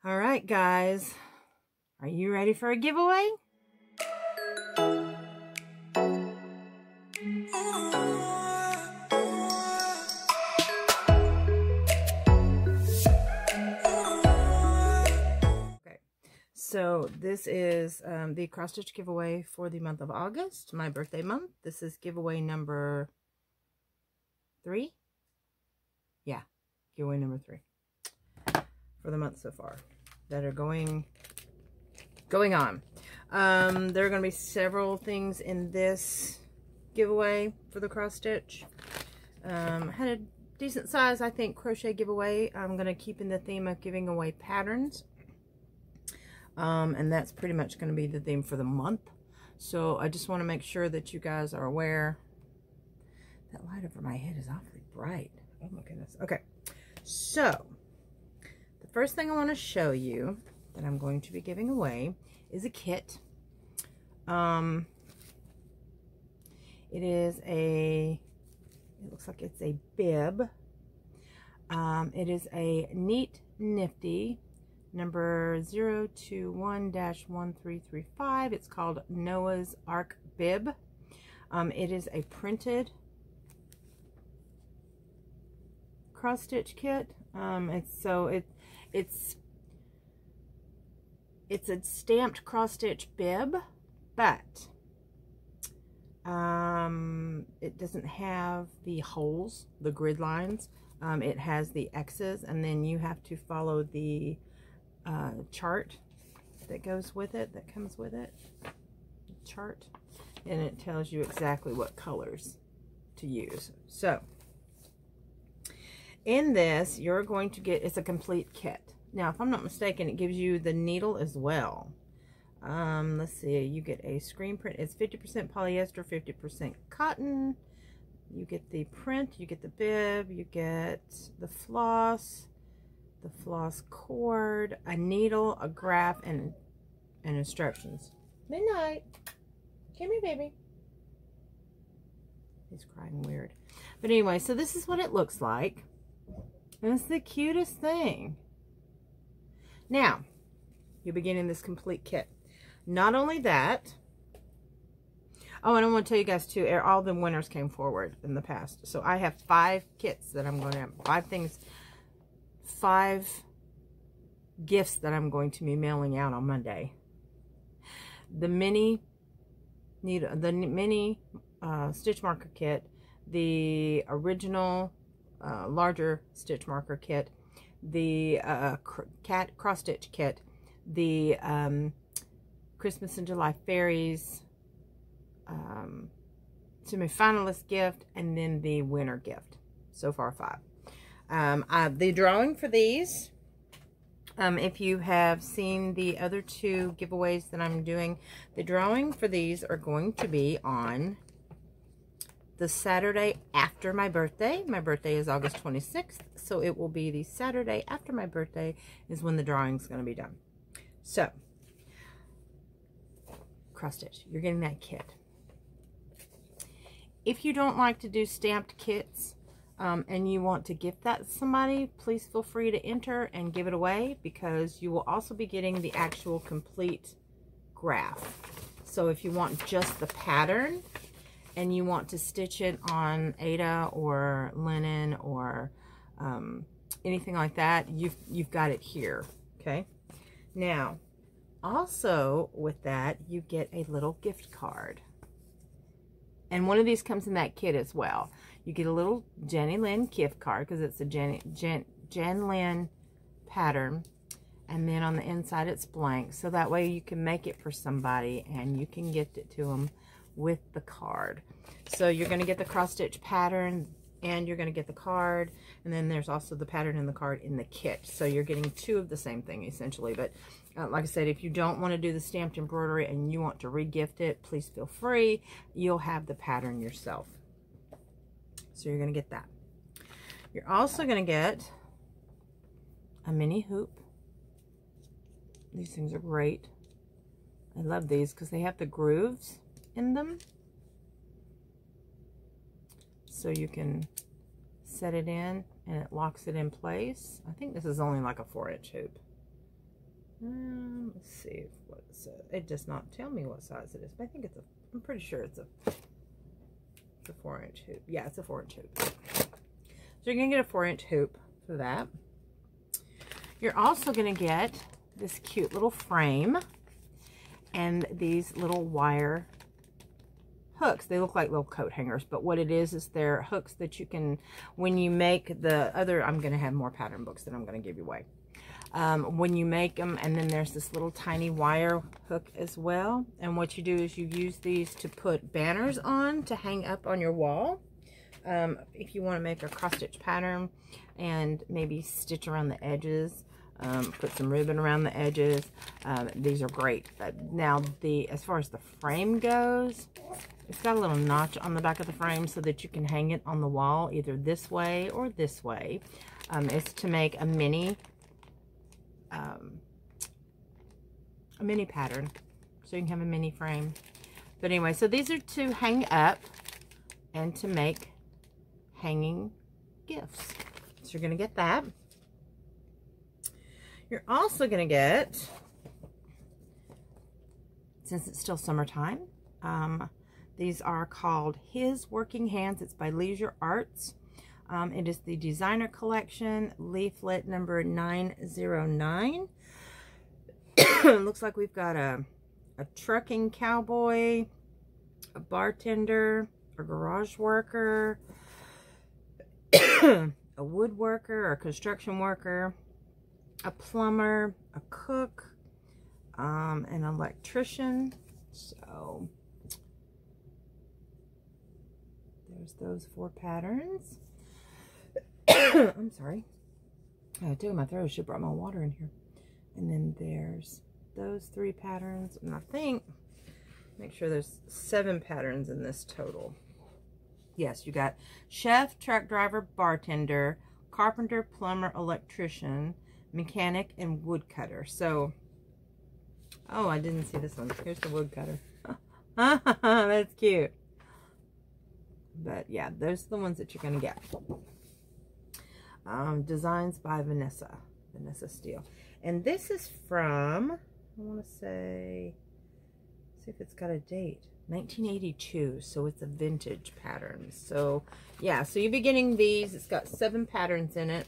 All right, guys, are you ready for a giveaway? Okay, so this is the cross stitch giveaway for the month of August, my birthday month. This is giveaway number 3. Yeah, giveaway number 3 for the month so far that are going on. There are going to be several things in this giveaway for the cross stitch. Had a decent size, I think, crochet giveaway. I'm going to keep in the theme of giving away patterns. And that's pretty much going to be the theme for the month. So I just want to make sure that you guys are aware. That light over my head is awfully bright. Oh my goodness. Okay, so the first thing I want to show you that I'm going to be giving away is a kit. It looks like it's a bib. It is a Neat Nifty number 021-1335. It's called Noah's Ark Bib. It is a printed cross stitch kit. It's a stamped cross stitch bib, but it doesn't have the holes, the grid lines. It has the X's, and then you have to follow the chart that goes with it, that comes with it, chart, and it tells you exactly what colors to use. So in this, you're going to get, it's a complete kit. Now, if I'm not mistaken, it gives you the needle as well. Let's see, you get a screen print. It's 50% polyester, 50% cotton. You get the print, you get the bib, you get the floss cord, a needle, a graph, and instructions. Midnight. Come here, baby. He's crying weird. But anyway, so this is what it looks like. And it's the cutest thing. Now, you'll be getting this complete kit. Not only that, oh, and I want to tell you guys too, all the winners came forward in the past. So I have 5 kits that I'm going to have, 5 gifts that I'm going to be mailing out on Monday. The mini stitch marker kit, the original larger stitch marker kit, the cat cross stitch kit, the Christmas and July fairies semi-finalist gift, and then the winner gift. So far 5. The drawing for these, if you have seen the other 2 giveaways that I'm doing, the drawing for these are going to be on the Saturday after my birthday. My birthday is August 26th, so it will be the Saturday after my birthday is when the drawing is going to be done. So, cross stitch, you're getting that kit. If you don't like to do stamped kits and you want to gift that to somebody, please feel free to enter and give it away, because you will also be getting the actual complete graph. So if you want just the pattern and you want to stitch it on Aida or linen or anything like that, you've got it here. Okay. Now, also with that, you get a little gift card. And one of these comes in that kit as well. You get a little Jenny Lynn gift card, because it's a Jen Lynn pattern. And then on the inside it's blank. So that way you can make it for somebody and you can gift it to them with the card. So you're going to get the cross stitch pattern and you're going to get the card, and then there's also the pattern and the card in the kit. So you're getting 2 of the same thing essentially. But like I said, if you don't want to do the stamped embroidery and you want to re-gift it, please feel free. You'll have the pattern yourself. So you're going to get that. You're also going to get a mini hoop. These things are great. I love these because they have the grooves in them. So you can set it in and it locks it in place. I think this is only like a 4-inch hoop. Let's see what it says. It does not tell me what size it is, but I think I'm pretty sure it's a 4-inch hoop. Yeah, it's a 4-inch hoop. So you're gonna get a 4-inch hoop for that. You're also gonna get this cute little frame and these little wire hooks. They look like little coat hangers, but what it is they're hooks that you can, when you make the other, I'm gonna have more pattern books that I'm gonna give you away. When you make them, and then there's this little tiny wire hook as well, and what you do is you use these to put banners on to hang up on your wall. If you want to make a cross-stitch pattern and maybe stitch around the edges, put some ribbon around the edges, these are great. Now, as far as the frame goes, it's got a little notch on the back of the frame so that you can hang it on the wall either this way or this way. It's to make a mini pattern, so you can have a mini frame. But anyway, so these are to hang up and to make hanging gifts. So you're going to get that. You're also going to get, since it's still summertime, these are called His Working Hands. It's by Leisure Arts. It is the designer collection, leaflet number 909. Looks like we've got a trucking cowboy, a bartender, a garage worker, a woodworker or a construction worker, a plumber, a cook, an electrician. So there's those 4 patterns. I'm sorry. I took my throat. I should have brought my water in here. And then there's those 3 patterns. And I think, make sure there's 7 patterns in this total. Yes, you got chef, truck driver, bartender, carpenter, plumber, electrician, mechanic, and woodcutter. So, oh, I didn't see this one. Here's the woodcutter. That's cute. But yeah, those are the ones that you're going to get. Designs by Vanessa Steele. And this is from, I want to say, see if it's got a date, 1982. So it's a vintage pattern. So yeah, so you'll be getting these. It's got 7 patterns in it.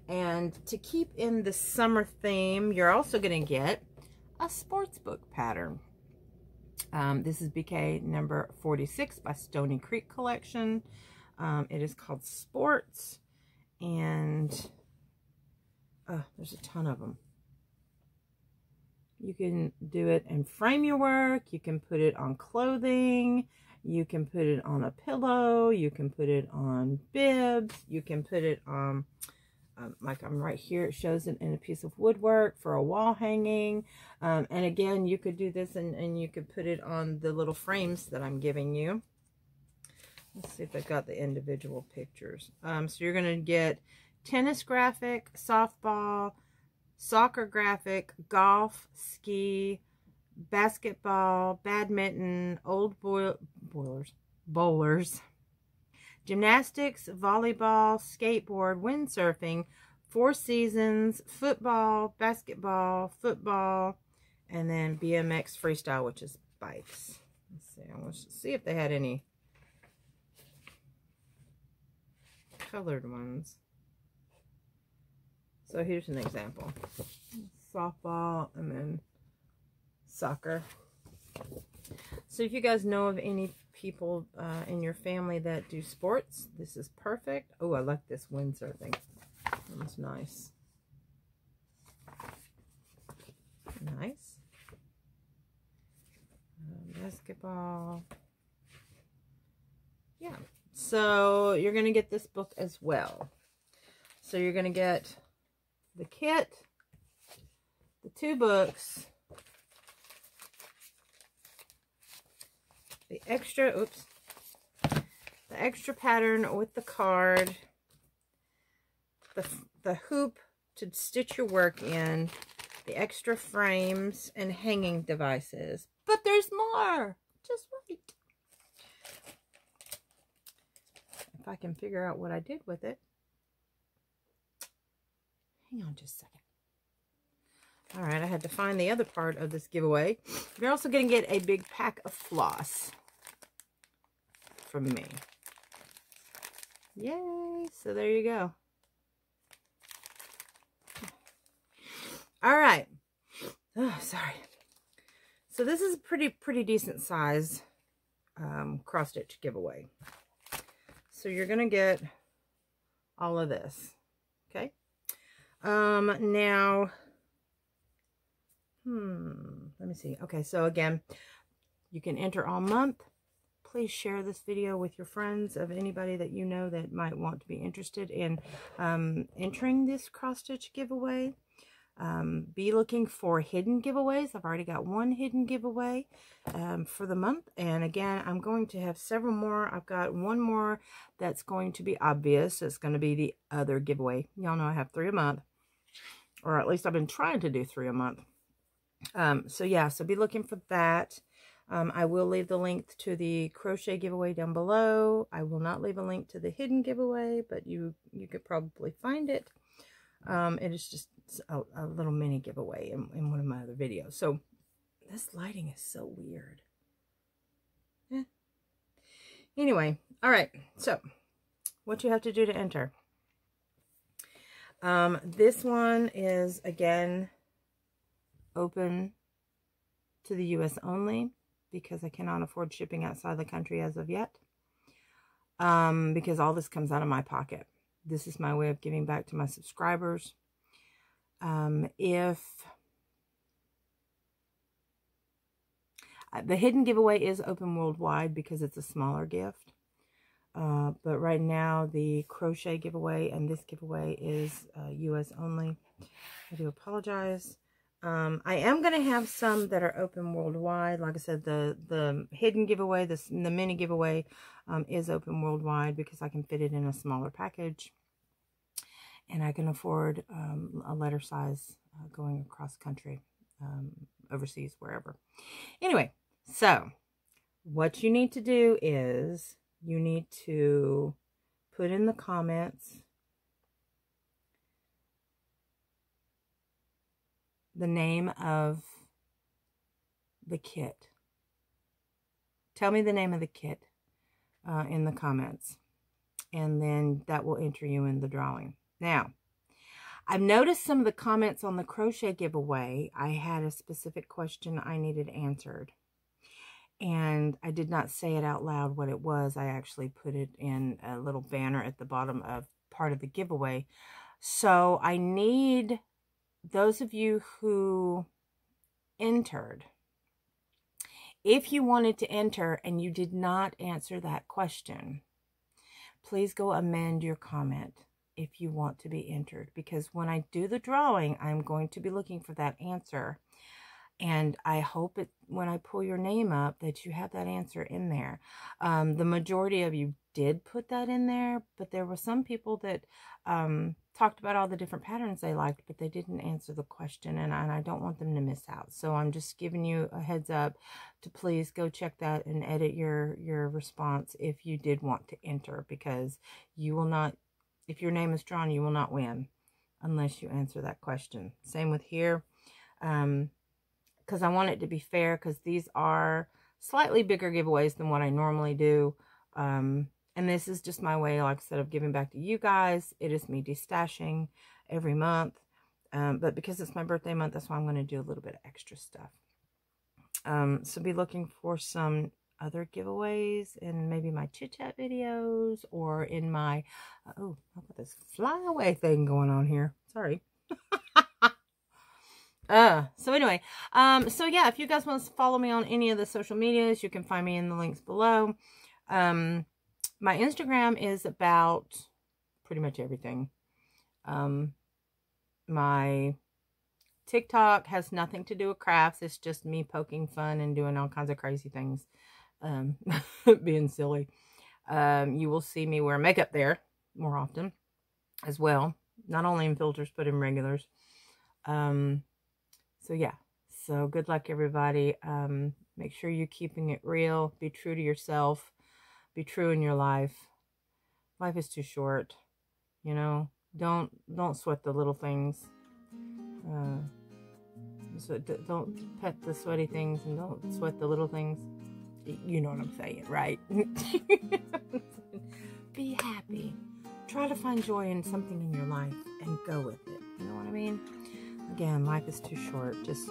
And to keep in the summer theme, you're also going to get a sports book pattern. This is BK number 46 by Stony Creek Collection. It is called Sports. And there's a ton of them. You can do it and frame your work. You can put it on clothing. You can put it on a pillow. You can put it on bibs. You can put it on, like I'm right here, it shows it in a piece of woodwork for a wall hanging. And again, you could do this and you could put it on the little frames that I'm giving you. Let's see if they've got the individual pictures. So you're going to get tennis graphic, softball, soccer graphic, golf, ski, basketball, badminton, old bowlers, gymnastics, volleyball, skateboard, windsurfing, 4 seasons, football, basketball, football, and then BMX freestyle, which is bikes. Let's see. I want to see if they had any colored ones. So here's an example. Softball and then soccer. So if you guys know of any people in your family that do sports, this is perfect. Oh, I like this windsurfing. That's nice. Nice. Basketball. Yeah. So you're going to get this book as well. So you're going to get the kit, the 2 books, the extra, the extra pattern with the card, the hoop to stitch your work in, the extra frames, and hanging devices. But there's more! Just wait. If I can figure out what I did with it. Hang on just a second. Alright, I had to find the other part of this giveaway. You're also going to get a big pack of floss from me. Yay! So there you go. All right. Oh, sorry. So this is a pretty decent size cross stitch giveaway. So you're going to get all of this. Okay. Now, let me see. Okay, so again, you can enter all month. Please share this video with your friends of anybody that you know that might want to be interested in entering this cross stitch giveaway. Be looking for hidden giveaways. I've already got one hidden giveaway for the month, and again, I'm going to have several more. I've got one more that's going to be obvious. It's going to be the other giveaway. Y'all know I have 3 a month, or at least I've been trying to do 3 a month. So yeah, so be looking for that. I will leave the link to the crochet giveaway down below. I will not leave a link to the hidden giveaway, but you could probably find it. It is just a little mini giveaway in one of my other videos. So this lighting is so weird. Anyway, all right. So what you have to do to enter. This one is, again, open to the US only, because I cannot afford shipping outside the country as of yet. Because all this comes out of my pocket. This is my way of giving back to my subscribers. If the hidden giveaway is open worldwide because it's a smaller gift. But right now, the crochet giveaway and this giveaway is US only. I do apologize. I am going to have some that are open worldwide. Like I said, the hidden giveaway, the mini giveaway is open worldwide because I can fit it in a smaller package. And I can afford a letter size going across country, overseas, wherever. Anyway, so what you need to do is you need to put in the comments the name of the kit. Tell me the name of the kit in the comments, and then that will enter you in the drawing. Now, I've noticed some of the comments on the crochet giveaway. I had a specific question I needed answered, and I did not say it out loud what it was. I actually put it in a little banner at the bottom of part of the giveaway. So I need those of you who entered, if you wanted to enter and you did not answer that question, please go amend your comment if you want to be entered, because when I do the drawing, I'm going to be looking for that answer. And I hope when I pull your name up that you have that answer in there. The majority of you did put that in there, but there were some people that talked about all the different patterns they liked, but they didn't answer the question, and I don't want them to miss out. So I'm just giving you a heads up to please go check that and edit your response if you did want to enter, because you will not, if your name is drawn, you will not win unless you answer that question. Same with here. Because I want it to be fair, because these are slightly bigger giveaways than what I normally do. And this is just my way, like I said, of giving back to you guys. It is me destashing every month. But because it's my birthday month, that's why I'm going to do a little bit of extra stuff. So be looking for some other giveaways in maybe my chit-chat videos, or in my, oh, how about this flyaway thing going on here? Sorry. So anyway, so yeah, if you guys want to follow me on any of the social medias, you can find me in the links below. My Instagram is about pretty much everything. My TikTok has nothing to do with crafts. It's just me poking fun and doing all kinds of crazy things. Being silly. You will see me wear makeup there more often as well. Not only in filters, but in regulars. So yeah, so good luck, everybody. Make sure you're keeping it real. Be true to yourself. Be true in your life. Life is too short, you know. Don't sweat the little things. So don't pet the sweaty things and don't sweat the little things. You know what I'm saying, right? Be happy. Try to find joy in something in your life and go with it. You know what I mean? Again, life is too short. Just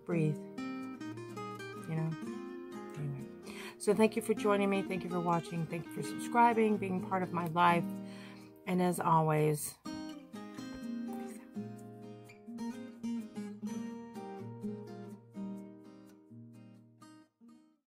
breathe. You know? Anyway. So thank you for joining me. Thank you for watching. Thank you for subscribing, being part of my life. And as always,